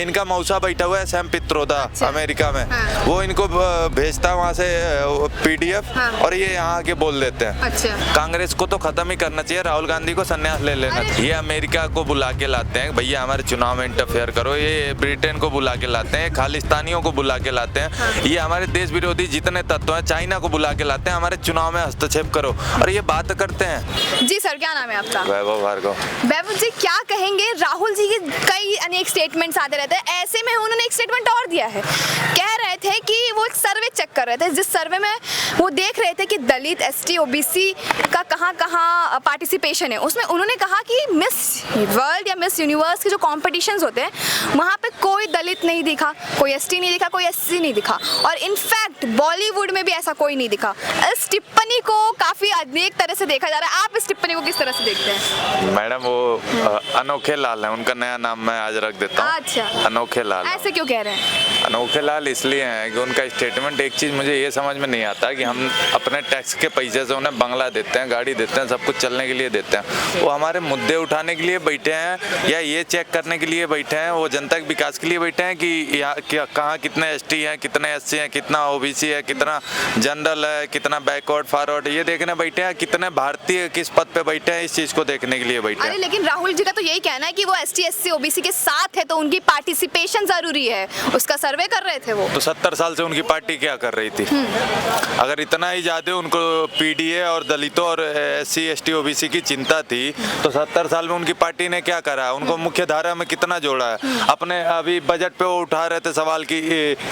इनका मौसा बैठा हुआ है सैम पित्रोदा अमेरिका में, वो इनको भेजता है वहाँ से PDF और ये यहाँ आके बोल देते हैं। कांग्रेस को तो खत्म ही करना चाहिए, राहुल गांधी को संन्यास ले लेना चाहिए। ये अमेरिका को बुला के लाते हैं, भैया हमारे चुनाव में इंटरफेयर करो, ये ब्रिटेन को बुला के लाते हैं, खालिस्तानियों को बुला के लाते हैं, ये हमारे देश विरोधी जितने तत्व हैं, चाइना को बुला के लाते हैं, हमारे चुनाव में हस्तक्षेप करो और ये बात करते हैं। जी सर, क्या नाम है आपका? वैभव भार्गव। वैभव जी, क्या कहेंगे? राहुल जी के कई अनेक स्टेटमेंट्स आते रहते हैं, ऐसे में उन्होंने एक स्टेटमेंट और दिया है, कह रहे थे कि वो एक सर्वे चेक कर रहे थे, जिस सर्वे में वो देख रहे थे कि दलित, ST, OBC का कहाँ पार्टिसिपेशन है, उसमें उन्होंने कहा कि मिस वर्ल्ड या मिस यूनिवर्स के जो कॉम्पिटिशन्स होते हैं वहाँ पे कोई दलित नहीं दिखा, कोई ST नहीं दिखा, कोई SC नहीं दिखा, और इनफैक्ट बॉलीवुड में भी ऐसा कोई नहीं दिखा। इस टिप्पणी को काफ़ी अनेक तरह से देखा जा रहा है, आप इस टिप्पणी को किस तरह से देखते हैं? मैडम वो अनोखे लाल है, उनका नया नाम मैं आज रख देता हूँ। अच्छा, अनोखे लाल। ऐसे क्यों कह रहे हैं? अनोखे लाल इसलिए हैं कि उनका स्टेटमेंट, एक चीज़ मुझे ये समझ में नहीं आता कि हम अपने टैक्स के पैसे से उन्हें बंगला देते हैं, गाड़ी देते हैं, सब कुछ चलने के लिए देते हैं, वो हमारे मुद्दे उठाने के लिए बैठे हैं या ये चेक करने के लिए बैठे हैं, वो जनता के विकास के लिए बैठे हैं कि यहाँ कहाँ कितने ST हैं, कितने SC हैं, कितना OBC है, कितना जनरल है, कितना बैकवर्ड फॉरवर्ड, ये देखने बैठे हैं, कितने भारतीय किस पद पे बैठे हैं, इस चीज़ को देखने के लिए बैठे हैं। अरे लेकिन राहुल जी का तो यही कहना है कि वो ST, SC, OBC के साथ है तो उनकी पार्टिसिपेशन जरूरी है, उसका सर्वे कर रहे थे वो। तो 70 साल से उनकी पार्टी क्या कर रही थी? अगर इतना ही ज्यादा उनको PDA और दलितों और SC, ST, OBC की चिंता थी तो 70 साल में उनकी पार्टी ने क्या करा? उनको मुख्य धारा में कितना जोड़ा है? अपने अभी बजट पे वो उठा रहे थे सवाल की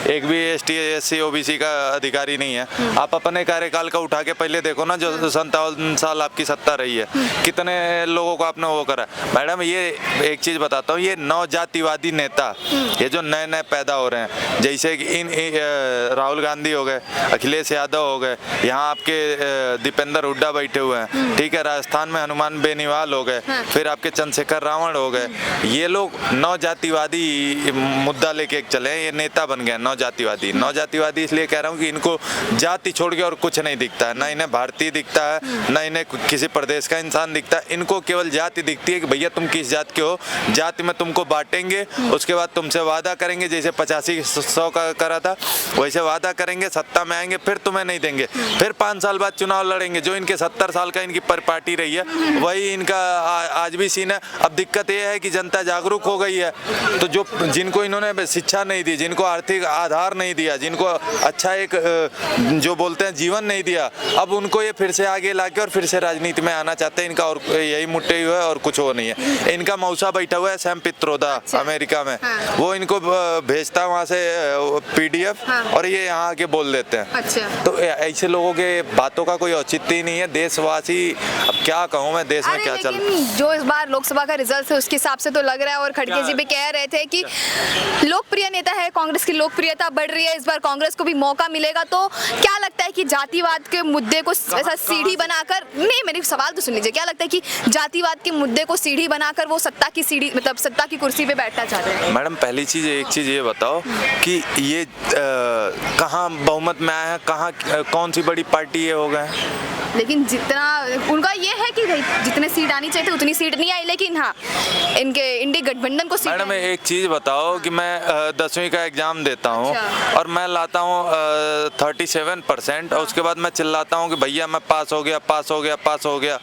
एक भी ST, SC, OBC का अधिकारी नहीं है। आप अपने कार्यकाल का उठा के पहले देखो ना, जो 57 साल आपकी सत्ता रही है, कितने लोगों को आपने वो करा। मैडम ये एक चीज बताता हूँ, ये नवजातिवादी नेता ये जो नए नए पैदा हो रहे हैं, जैसे कि इन राहुल गांधी हो गए, अखिलेश यादव हो गए, यहाँ आपके दीपेंद्र हुड्डा बैठे हुए हैं, ठीक है, राजस्थान में हनुमान बेनीवाल हो गए, फिर आपके चंद्रशेखर रावण हो गए, ये लोग नवजातिवादी मुद्दा लेके चले, ये नेता बन गए नवजातिवादी। नवजातिवादी इसलिए कह रहा हूँ कि इनको जाति छोड़ के और कुछ नहीं दिखता है, ना इन्हें भारतीय दिखता है, ना इन्हें किसी प्रदेश का इंसान दिखता है, इनको केवल जाति दिखती है कि भैया तुम किस जात के हो, जाति में तुमको बांटेंगे, उसके बाद तुमसे वादा करेंगे, जैसे 85-100 का करा था वैसे वादा करेंगे, सत्ता में आएंगे, फिर तुम्हें नहीं देंगे, फिर 5 साल बाद चुनाव लड़ेंगे। जो इनके 70 साल का इनकी पार्टी रही है वही इनका आज भी सीन है। अब दिक्कत ये है कि जनता जागरूक हो गई है, तो जो जिनको इन्होंने शिक्षा नहीं दी, जिनको आर्थिक आधार नहीं दिया, जिनको अच्छा एक जो बोलते हैं जीवन नहीं दिया, अब उनको ये फिर से आगे लाके और फिर से राजनीति में आना चाहते हैं। इनका और यही मुट्ठी हुआ है और कुछ वो नहीं है। इनका मौसा बैठा हुआ है सैम पित्रोदा अमेरिका में, वो इनको भेजता है वहाँ से PDF और ये यहाँ आके बोल देते हैं। तो ऐसे लोगों के बातों का कोई औचित्य ही नहीं है। देशवासी, अब क्या कहूँ मैं, देश में क्या चल रहा है। जो इस बार लोकसभा का रिजल्ट है उसके हिसाब से तो लग रहा है, और खड़गे जी भी कह रहे थे कि लोकप्रिय नेता है, कांग्रेस की लोकप्रियता बढ़ रही है, इस बार कांग्रेस को भी मौका मिलेगा। तो क्या लगता है कि जातिवाद के मुद्दे को ऐसा सीढ़ी बनाकर, नहीं मेरी सवाल तो सुन लीजिए, क्या लगता है कि जातिवाद के मुद्दे को सीढ़ी बनाकर वो सत्ता की सीढ़ी, मतलब सत्ता की कुर्सी पे बैठना चाहते हैं? मैडम पहली चीज, एक चीज ये बताओ कि ये कहाँ बहुमत में आया है, कहाँ कौन सी बड़ी पार्टी ये हो गए? लेकिन जितना उनका ये है कि जितने सीट आनी चाहिए थे उतनी सीट नहीं आई, लेकिन हाँ इनके इंडिया गठबंधन को सीट। मैडम एक चीज बताओ कि मैं 10वीं का एग्जाम देता हूँ और मैं लाता हूँ 37% और उसके बाद मैं चिल्लाता हूँ कि भैया मैं पास हो गया, पास हो गया, पास हो गया,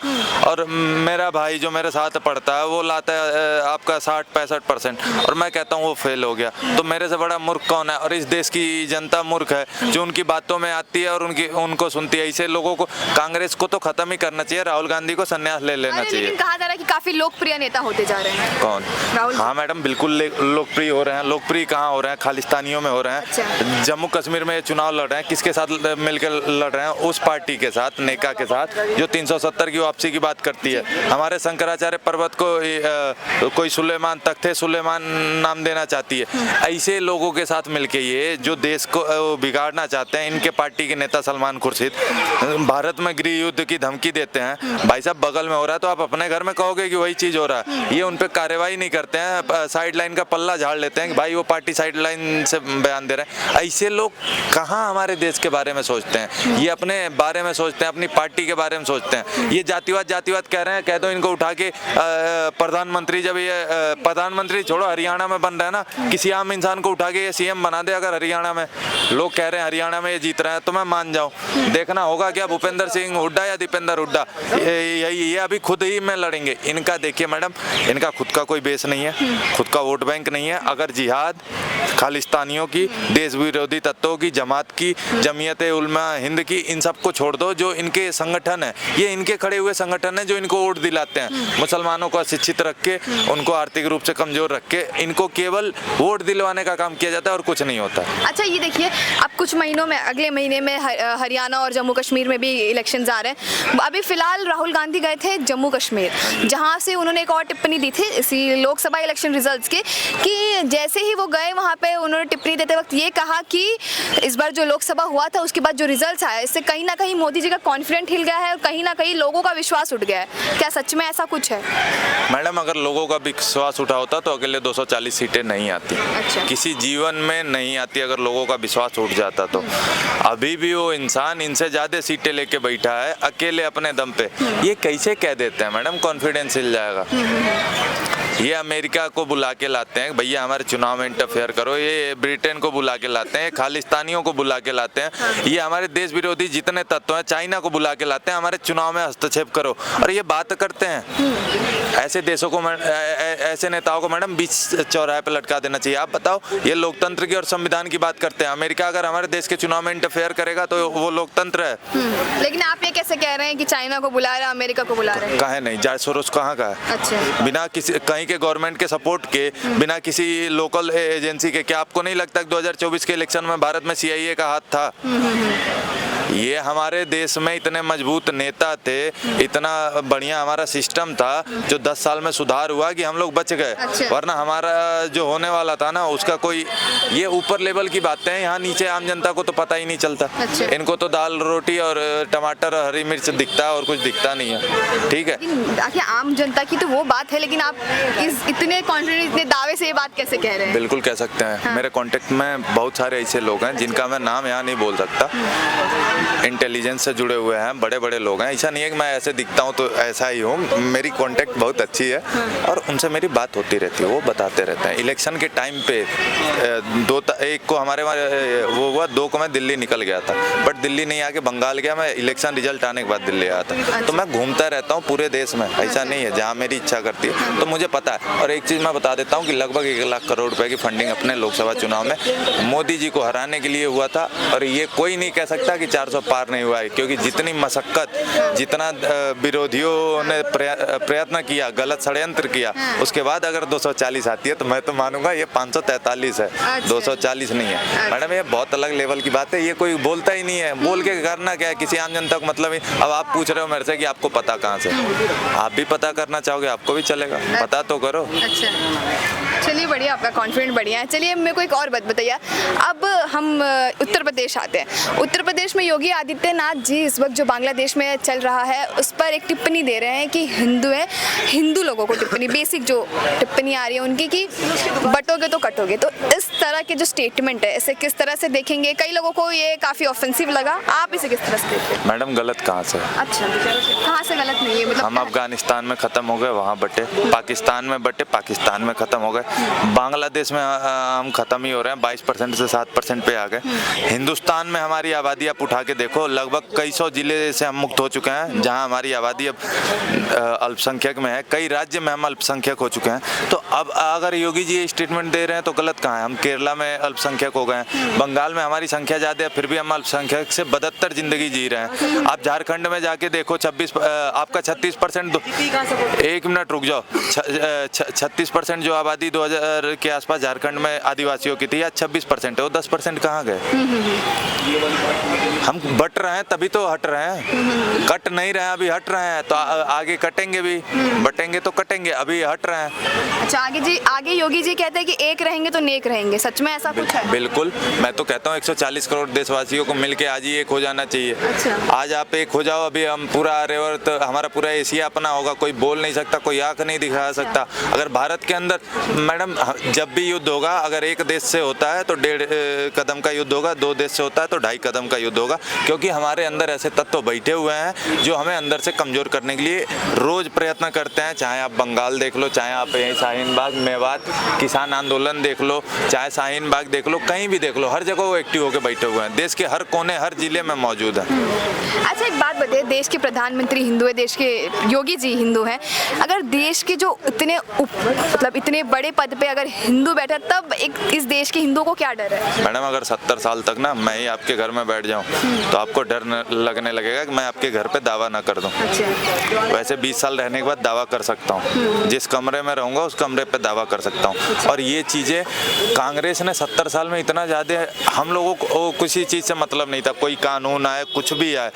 और मेरा भाई जो मेरे साथ पढ़ता है वो लाता है आपका 60-65% और मैं कहता हूँ वो फेल हो गया। तो मेरे से बड़ा मूर्ख कौन है? और इस देश की जनता मूर्ख है जो उनकी बातों में आती है और उनको सुनती है। ऐसे लोगों को, कांग्रेस को तो खत्म ही करना चाहिए, राहुल गांधी को संन्यास ले लेना चाहिए। लेकिन कहा जा रहा है कि काफी लोकप्रिय नेता होते जा रहे हैं। कौन? राहुल। हाँ मैडम बिल्कुल लोकप्रिय हो रहे हैं। लोकप्रिय कहाँ हो रहे हैं? खालिस्तानियों में हो रहे हैं। अच्छा। जम्मू कश्मीर में चुनाव लड़ रहे हैं, किसके साथ मिलकर लड़ रहे हैं? उस पार्टी के साथ, नेका के साथ, जो 370 की वापसी की बात करती है। हमारे शंकराचार्य पर्वत को कोई सुलेमान, तख्ते सुलेमान नाम देना चाहती है। ऐसे लोगों के साथ मिलके ये जो देश को बिगाड़ना चाहते हैं, इनके पार्टी के नेता सलमान खुर्शीद भारत में गृह युद्ध की धमकी देते हैं, भाई साहब बगल में हो रहा है तो आप अपने घर में कहोगे कि वही चीज हो रहा है। ये उन पे कार्रवाई नहीं करते हैं, साइड लाइन का पल्ला झाड़ लेते हैं कि भाई वो पार्टी साइड लाइन से बयान दे रहे हैं। ऐसे लोग कहाँ हमारे देश के बारे में सोचते हैं, ये अपने बारे में सोचते हैं, अपनी पार्टी के बारे में सोचते हैं। ये जातिवाद कह रहे हैं, कह दो इनको उठा के प्रधानमंत्री, जब ये प्रधानमंत्री छोड़ो हरियाणा में बन रहा है ना, किसी आम इंसान को उठा के ये सीएम बना दे अगर हरियाणा में, लोग कह रहे हैं हरियाणा में ये जीत रहे हैं, तो मैं मान जाऊं। देखना होगा क्या भूपेंद्र सिंह हुड्डा या दीपेंद्र हुड्डा, ये अभी खुद ही में लड़ेंगे। इनका देखिए मैडम, इनका खुद का कोई बेस नहीं है, खुद का वोट बैंक नहीं है। अगर जिहाद खालिस्तानियों की, देश विरोधी तत्वों की, जमात की, जमीयत उलमा हिंद की, इन सबको छोड़ दो। जो इनके संगठन है, ये इनके खड़े हुए संगठन है जो इनको वोट दिलाते हैं। मुसलमानों को अशिक्षित रख के, उनको आर्थिक रूप से कमजोर रख के, इनको केवल वोट दिलवाने का काम किया जाता है और कुछ नहीं होता। अच्छा ये देखिए, अब कुछ महीनों में, अगले महीने में हरियाणा और जम्मू कश्मीर में भी इलेक्शंस आ रहे हैं। अभी फिलहाल राहुल गांधी गए थे जम्मू कश्मीर, जहां से उन्होंने एक और टिप्पणी दी थी इसी लोकसभा इलेक्शन रिजल्ट्स के, कि जैसे ही वो गए वहां पे उन्होंने टिप्पणी देते वक्त ये कहा कि इस बार जो लोकसभा हुआ था उसके बाद जो रिजल्ट्स आए, इससे कहीं ना कहीं मोदी जी का कॉन्फिडेंस हिल गया है और कहीं ना कहीं लोगों का विश्वास उठ गया है। क्या सच में ऐसा कुछ है? मैडम अगर लोगों का विश्वास उठा होता तो अकेले 240 सीटें नहीं आती। अच्छा। किसी जीवन में नहीं आती अगर लोगों का विश्वास उठ जाता तो। अभी भी वो इंसान इनसे ज्यादा सीटें लेके बैठा है अकेले अपने दम पे। ये कैसे कह देते हैं मैडम कॉन्फिडेंस हिल जाएगा? ये अमेरिका को बुला के लाते हैं, भैया हमारे चुनाव में इंटरफेयर करो। ये ब्रिटेन को बुला के लाते हैं, खालिस्तानियों को बुला के लाते हैं। ये हमारे देश विरोधी जितने तत्व हैं, चाइना को बुला के लाते हैं, हमारे चुनाव में हस्तक्षेप करो, और ये बात करते हैं। ऐसे देशों को, ऐसे नेताओं को मैडम बीच चौराहे पे लटका देना चाहिए। आप बताओ, ये लोकतंत्र की और संविधान की बात करते हैं। अमेरिका अगर हमारे देश के चुनाव में इंटरफेयर करेगा तो वो लोकतंत्र है। लेकिन आप ये कैसे कह रहे हैं कि चाइना को बुला रहे हैं, अमेरिका को बुला रहे हैं? कहे नहीं, जार्ज सोरोस कहाँ का है? अच्छा। बिना किसी कहीं के गवर्नमेंट के सपोर्ट के, बिना किसी लोकल एजेंसी के, क्या आपको नहीं लगता कि 2024 के इलेक्शन में भारत में CIA का हाथ था? ये हमारे देश में इतने मजबूत नेता थे, इतना बढ़िया हमारा सिस्टम था, जो 10 साल में सुधार हुआ कि हम लोग बच गए। अच्छा। वरना हमारा जो होने वाला था ना, उसका कोई, ये ऊपर लेवल की बातें हैं, यहाँ नीचे आम जनता को तो पता ही नहीं चलता। अच्छा। इनको तो दाल रोटी और टमाटर और हरी मिर्च दिखता है और कुछ दिखता नहीं है। ठीक है, आखिर आम जनता की तो वो बात है, लेकिन आप इतने कॉन्फिडेंस, इतने दावे से ये बात कैसे कह रहे हैं? बिल्कुल कह सकते हैं। हाँ। मेरे कांटेक्ट में बहुत सारे ऐसे लोग हैं जिनका मैं नाम यहाँ नहीं बोल सकता, इंटेलिजेंस से जुड़े हुए हैं, बड़े बड़े लोग हैं। ऐसा नहीं है कि मैं ऐसे दिखता हूँ तो ऐसा ही हूँ। मेरी कांटेक्ट बहुत अच्छी है और उनसे मेरी बात होती रहती है, वो बताते रहते हैं। इलेक्शन के टाइम पे एक को हमारे वो हुआ, 2 को मैं दिल्ली निकल गया था, बट दिल्ली नहीं आके बंगाल गया। मैं इलेक्शन रिजल्ट आने के बाद दिल्ली आया था। तो मैं घूमता रहता हूँ पूरे देश में, ऐसा नहीं है, जहाँ मेरी इच्छा करती है तो मुझे पता है। और एक चीज़ मैं बता देता हूँ कि लगभग 1 लाख करोड़ रुपए की फंडिंग अपने लोकसभा चुनाव में मोदी जी को हराने के लिए हुआ था। और ये कोई नहीं कह सकता कि 400 पार नहीं हुआ है, क्योंकि जितनी मशक्कत, जितना विरोधियों ने प्रयत्न किया, गलत षड्यंत्र किया, उसके बाद अगर 240 आती है तो मैं तो मानूंगा ये 543 है, 240 नहीं है। मैडम ये बहुत अलग लेवल की बात है, ये कोई बोलता ही नहीं है। बोल के करना क्या है, किसी आम जनता को मतलब ही। अब आप पूछ रहे हो मेरे से कि आपको पता कहाँ से, आप भी पता करना चाहोगे, आपको भी चलेगा, पता तो करो। अच्छा, चलिए बढ़िया, आपका कॉन्फिडेंट बढ़िया है। चलिए मेरे को एक और बात बताइए। अब हम उत्तर प्रदेश आते हैं। उत्तर प्रदेश में योगी आदित्यनाथ जी इस वक्त जो बांग्लादेश में चल रहा है उस पर एक टिप्पणी दे रहे हैं कि हिंदू है, हिंदू लोगों को टिप्पणी, बेसिक जो टिप्पणी आ रही है उनकी कि बटोगे तो कटोगे। तो इस तरह के जो स्टेटमेंट है, इसे किस तरह से देखेंगे? कई लोगों को ये काफ़ी ऑफेंसिव लगा, आप इसे किस तरह से देखते हैं? मैडम गलत कहाँ से? अच्छा, कहाँ से गलत नहीं है? मतलब हम अफगानिस्तान में ख़त्म हो गए, वहाँ बटे, पाकिस्तान में बटे, पाकिस्तान में ख़त्म हो गए, बांग्लादेश में हम ख़त्म ही हो रहे हैं, 22% से 7% पे आ गए। हिंदुस्तान में हमारी आबादी आप उठा के देखो, लगभग कई सौ जिले से हम मुक्त हो चुके हैं, जहां हमारी आबादी अब अल्पसंख्यक में है। कई राज्य में हम अल्पसंख्यक हो चुके हैं। तो अब अगर योगी जी ये स्टेटमेंट दे रहे हैं तो गलत कहाँ है? हम केरला में अल्पसंख्यक हो गए हैं, बंगाल में हमारी संख्या ज़्यादा है, फिर भी हम अल्पसंख्यक से बदतर जिंदगी जी रहे हैं। आप झारखंड में जाके देखो, 26 आपका 36%, 1 मिनट रुक जाओ, 36% जो आबादी 2000 के आसपास झारखंड में आदिवासियों की थी, या 26% है, वो 10% कहाँ गए? हम हम बट रहे हैं तभी तो हट रहे हैं, कट नहीं रहे हैं अभी, हट रहे हैं तो आगे कटेंगे भी, बटेंगे तो कटेंगे, अभी हट रहे हैं। अच्छा, आगे योगी जी कहते हैं कि एक रहेंगे तो नेक रहेंगे, सच में ऐसा कुछ है? बिल्कुल, मैं तो कहता हूँ 140 करोड़ देशवासियों को मिलके आज ही एक हो जाना चाहिए। अच्छा। आज आप एक हो जाओ, अभी हम पूरा आर्यवर्त, हमारा पूरा एशिया अपना होगा, कोई बोल नहीं सकता, कोई आंख नहीं दिखा सकता। अगर भारत के अंदर मैडम जब भी युद्ध होगा, अगर एक देश से होता है तो 1.5 कदम का युद्ध होगा, 2 देश से होता है तो 2.5 कदम का युद्ध होगा, क्योंकि हमारे अंदर ऐसे तत्व बैठे हुए हैं जो हमें अंदर से कमजोर करने के लिए रोज प्रयत्न करते हैं। चाहे आप बंगाल देख लो, चाहे आप यहीं शाहीन बाग, मेवात किसान आंदोलन देख लो, चाहे शाहीन बाग देख लो, कहीं भी देख लो, हर जगह वो एक्टिव होकर बैठे हुए हैं, देश के हर कोने हर जिले में मौजूद है। अच्छा, एक बात बताइए, देश के प्रधानमंत्री हिंदू है, देश के योगी जी हिंदू हैं, अगर देश के जो मतलब इतने बड़े पद पे अगर हिंदू बैठा, तब इस देश के हिंदुओं को क्या डर है? मैडम अगर 70 साल तक ना मैं ही आपके घर में बैठ जाऊं तो आपको डर लगने लगेगा कि मैं आपके घर पे दावा ना कर दूं। अच्छा। वैसे 20 साल रहने के बाद दावा कर सकता हूं, जिस कमरे में रहूंगा उस कमरे पे दावा कर सकता हूं। और ये चीजें कांग्रेस ने 70 साल में इतना ज्यादा, हम लोगों को किसी चीज से मतलब नहीं था, कोई कानून आए कुछ भी आए,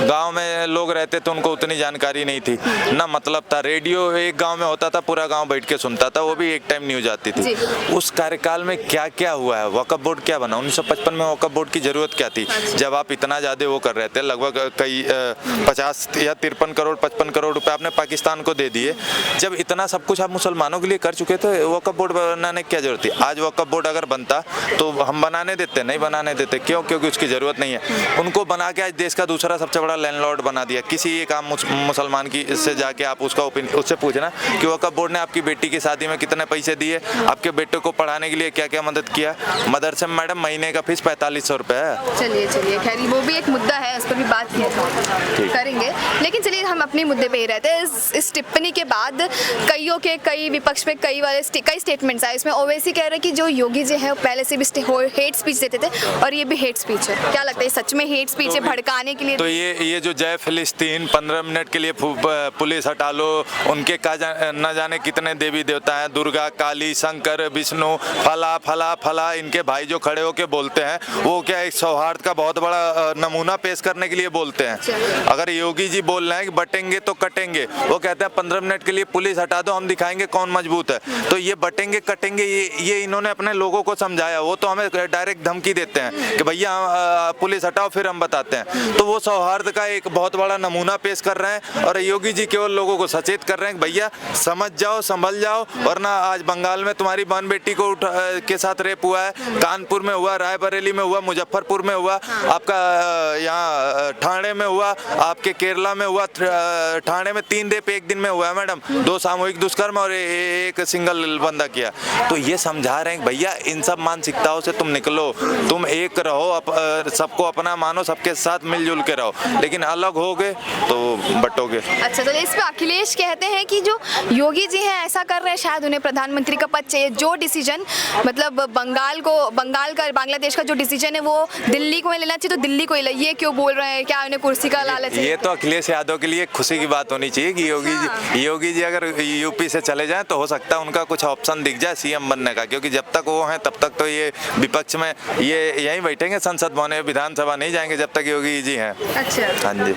गांव में लोग रहते तो उनको उतनी जानकारी नहीं थी ना, मतलब था रेडियो एक गांव में होता था, पूरा गांव बैठ के सुनता था, वो भी एक टाइम न्यूज आती थी। उस कार्यकाल में क्या क्या हुआ है, वक्फ बोर्ड क्या बना, 1955 में वक्फ बोर्ड की जरूरत क्या थी, जब आप इतना ज्यादा वो कर रहे थे, लगभग कई 50 या 53 करोड़ 55 करोड़ रुपए आपने पाकिस्तान को दे दिए, जब इतना सब कुछ आप मुसलमानों के लिए कर चुके थे, वक्फ बोर्ड बनाने की क्या जरूरत थी? आज वक्फ बोर्ड अगर बनता तो हम बनाने देते, नहीं बनाने देते, क्यों? क्योंकि उसकी जरूरत नहीं है। उनको बना के आज देश का दूसरा सबसे बड़ा लैंडलॉर्ड बना दिया। किसी एक आम मुसलमान की से जाके आप उससे पूछना कि वक्फ बोर्ड ने आपकी बेटी की शादी में कितने पैसे दिए, आपके बेटे को पढ़ाने के लिए क्या क्या मदद किया। मदरसे में मैडम महीने का फीस 4500 रुपए है। चलिए खैर वो भी एक मुद्दा है, उस पर भी बात करेंगे, लेकिन चलिए हम अपने मुद्दे पे ही रहते हैं। इस टिप्पणी के बाद कई विपक्ष में कई स्टेटमेंट्स आए, इसमें ओवैसी कह रहे हैं कि जो योगी जी है वो पहले से भी हेट स्पीच देते थे और ये भी हेट स्पीच है। क्या लगता है सच में हेट स्पीच है, भड़काने के लिए? तो ये जो जय फिलिस्तीन 15 मिनट के लिए पुलिस हटा लो, उनके न जाने कितने देवी देवता हैं, दुर्गा, काली, शंकर, विष्णु, फला फला फला, इनके भाई जो खड़े होके बोलते हैं वो क्या एक सौहार्द का बहुत बड़ा नमूना पेश करने के लिए बोलते हैं। अगर योगी जी बोल रहे हैं कि बटेंगे तो कटेंगे, वो कहते हैं 15 मिनट के लिए पुलिस हटा दो, हम दिखाएंगे कौन मजबूत है। तो ये बटेंगे कटेंगे ये इन्होंने अपने लोगों को समझाया, वो तो हमें डायरेक्ट धमकी देते हैं कि भैया पुलिस हटाओ फिर हम बताते हैं। तो वो सौहार्द का एक बहुत बड़ा नमूना पेश कर रहे हैं और योगी जी केवल लोगों को सचेत कर रहे हैं कि भैया समझ जाओ, संभल जाओ, वरना आज बंगाल में तुम्हारी बहन बेटी को के साथ रेप हुआ है, कानपुर में हुआ, रायबरेली में हुआ, मुजफ्फरपुर में हुआ, आपका यहाँ ठाणे में हुआ, आपके केरला में हुआ, ठाणे में 3 रेप एक दिन में हुआ है मैडम, 2 सामूहिक दुष्कर्म और एक सिंगल बंदा किया। तो ये समझा रहे हैं भैया इन सब मानसिकताओं से तुम निकलो, तुम एक रहो, सबको अपना मानो, सबके साथ मिलजुल के रहो, लेकिन अलग होगे तो बटोगे। अच्छा, तो इस पे अखिलेश कहते हैं कि जो योगी जी हैं ऐसा कर रहे हैं, शायद उन्हें प्रधानमंत्री का पद चाहिए, जो डिसीजन मतलब बंगाल का बांग्लादेश का जो डिसीजन है वो दिल्ली को लेना चाहिए, तो दिल्ली को ये क्यों बोल रहे हैं? क्या उन्हें कुर्सी का लालच है? ये तो अखिलेश यादव के लिए खुशी की बात होनी चाहिए कि योगी जी अगर यूपी से चले जाएं तो हो सकता है उनका कुछ ऑप्शन दिख जाए सीएम बनने का, क्योंकि जब तक वो हैं तब तक तो ये विपक्ष में ये यहीं बैठेंगे, संसद भवन, विधानसभा नहीं जाएंगे जब तक योगी जी हैं। अच्छा, हाँ जी।